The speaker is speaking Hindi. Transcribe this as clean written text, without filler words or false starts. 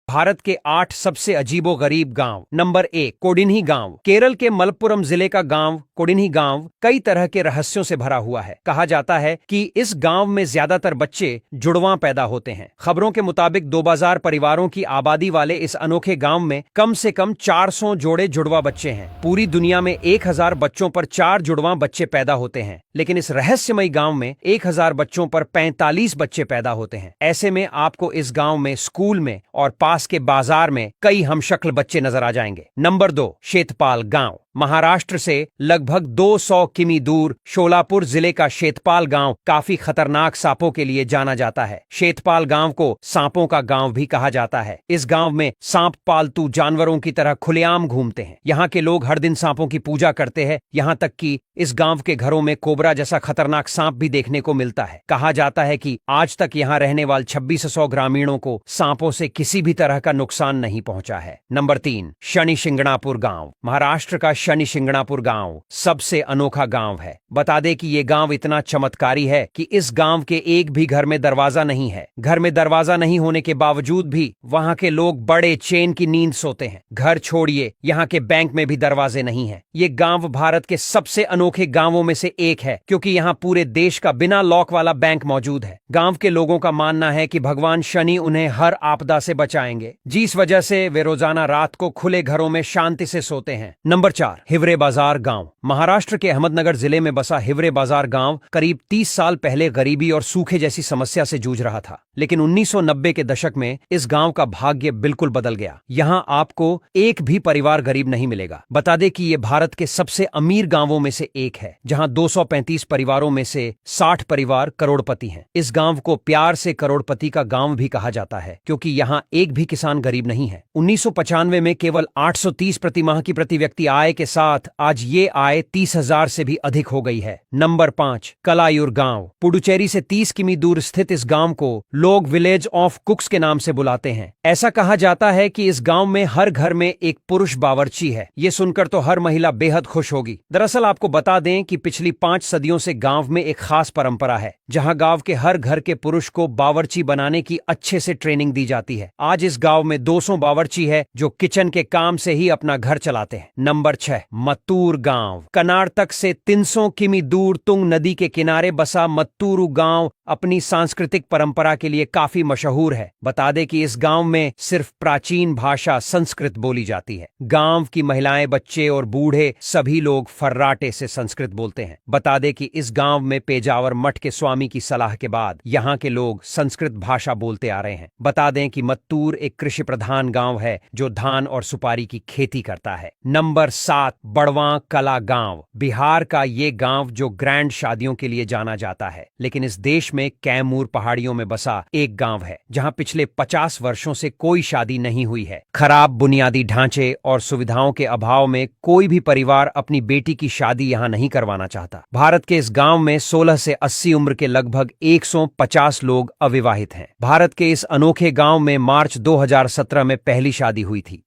भारत के 8 सबसे अजीबोगरीब गांव। नंबर 1, कोडिन्ही गांव। केरल के मलप्पुरम जिले का गांव कोडिन्ही गांव कई तरह के रहस्यों से भरा हुआ है। कहा जाता है कि इस गांव में ज्यादातर बच्चे जुड़वां पैदा होते हैं। खबरों के मुताबिक 2000 परिवारों की आबादी वाले इस अनोखे गांव में कम से कम 400 जोड़े जुड़वा बच्चे हैं। पूरी दुनिया में 1000 बच्चों पर 4 जुड़वां बच्चे पैदा होते हैं, लेकिन इस रहस्यमयी गांव में 1000 बच्चों पर 45 बच्चे पैदा होते हैं। ऐसे में आपको इस गांव में, स्कूल में और पास के बाजार में कई हमशक्ल बच्चे नजर आ जाएंगे। नंबर 2, शेतपाल गांव। महाराष्ट्र से लगभग 200 किमी दूर शोलापुर जिले का शेतपाल गांव काफी खतरनाक सांपों के लिए जाना जाता है। शेतपाल गांव को सांपों का गांव भी कहा जाता है। इस गांव में सांप पालतू जानवरों की तरह खुलेआम घूमते हैं। यहाँ के लोग हर दिन सांपों की पूजा करते हैं। यहाँ तक कि इस गांव के घरों में कोबरा जैसा खतरनाक सांप भी देखने को मिलता है। कहा जाता है कि आज तक यहाँ रहने वाले 2600 ग्रामीणों को सांपों से किसी भी तरह का नुकसान नहीं पहुंचा है। नंबर 3, शनि शिंगणापुर गांव। महाराष्ट्र का शनि शिंगणापुर गांव सबसे अनोखा गांव है। बता दें कि ये गांव इतना चमत्कारी है कि इस गांव के एक भी घर में दरवाजा नहीं है। घर में दरवाजा नहीं होने के बावजूद भी वहां के लोग बड़े चैन की नींद सोते हैं। घर छोड़िए, यहाँ के बैंक में भी दरवाजे नहीं है। ये गांव भारत के सबसे अनोखे गांवों में से एक है, क्योंकि यहाँ पूरे देश का बिना लॉक वाला बैंक मौजूद है। गांव के लोगों का मानना है कि भगवान शनि उन्हें हर आपदा से बचाएंगे, जिस वजह से वे रोजाना रात को खुले घरों में शांति से सोते हैं। नंबर 4, हिवरे बाजार गांव। महाराष्ट्र के अहमदनगर जिले में बसा हिवरे बाजार गांव करीब 30 साल पहले गरीबी और सूखे जैसी समस्या से जूझ रहा था, लेकिन 1990 के दशक में इस गांव का भाग्य बिल्कुल बदल गया। यहाँ आपको एक भी परिवार गरीब नहीं मिलेगा। बता दें कि ये भारत के सबसे अमीर गांवों में से एक है, जहां 235 परिवारों में से 60 परिवार करोड़पति हैं। इस गांव को प्यार से करोड़पति का गांव भी कहा जाता है, क्योंकि यहाँ एक भी किसान गरीब नहीं है। 1995 में केवल 830 प्रति माह की प्रति व्यक्ति आय के साथ आज ये आय 30,000 से भी अधिक हो गई है। नंबर 5, कलायुर गांव। पुडुचेरी से 30 किमी दूर स्थित इस गांव को लोग विलेज ऑफ कुक्स के नाम से बुलाते हैं। ऐसा कहा जाता है कि इस गांव में हर घर में एक पुरुष बावर्ची है। ये सुनकर तो हर महिला बेहद खुश होगी। दरअसल आपको बता दें कि पिछली 5 सदियों से गांव में एक खास परंपरा है, जहां गांव के हर घर के पुरुष को बावर्ची बनाने की अच्छे से ट्रेनिंग दी जाती है। आज इस गांव में 200 बावर्ची है जो किचन के काम से ही अपना घर चलाते हैं। नंबर 6, मत्तूर गांव। कर्नाटक से 300 किमी दूर तुंग नदी के किनारे बसा मत्तूरू गांव अपनी सांस्कृतिक परंपरा के लिए काफी मशहूर है। बता दें कि इस गांव में सिर्फ प्राचीन भाषा संस्कृत बोली जाती है। गांव की महिलाएं, बच्चे और बूढ़े सभी लोग फर्राटे से संस्कृत बोलते हैं। बता दें कि इस गांव में पेजावर मठ के स्वामी की सलाह के बाद यहाँ के लोग संस्कृत भाषा बोलते आ रहे हैं। बता दें कि मत्तूर एक कृषि प्रधान गांव है जो धान और सुपारी की खेती करता है। नंबर 7, बड़वां कला गांव। बिहार का ये गांव जो ग्रैंड शादियों के लिए जाना जाता है, लेकिन इस देश में कैमूर पहाड़ियों में बसा एक गांव है जहां पिछले 50 वर्षों से कोई शादी नहीं हुई है। खराब बुनियादी ढांचे और सुविधाओं के अभाव में कोई भी परिवार अपनी बेटी की शादी यहां नहीं करवाना चाहता। भारत के इस गांव में 16 से 80 उम्र के लगभग 150 लोग अविवाहित हैं। भारत के इस अनोखे गांव में मार्च 2017 में पहली शादी हुई थी।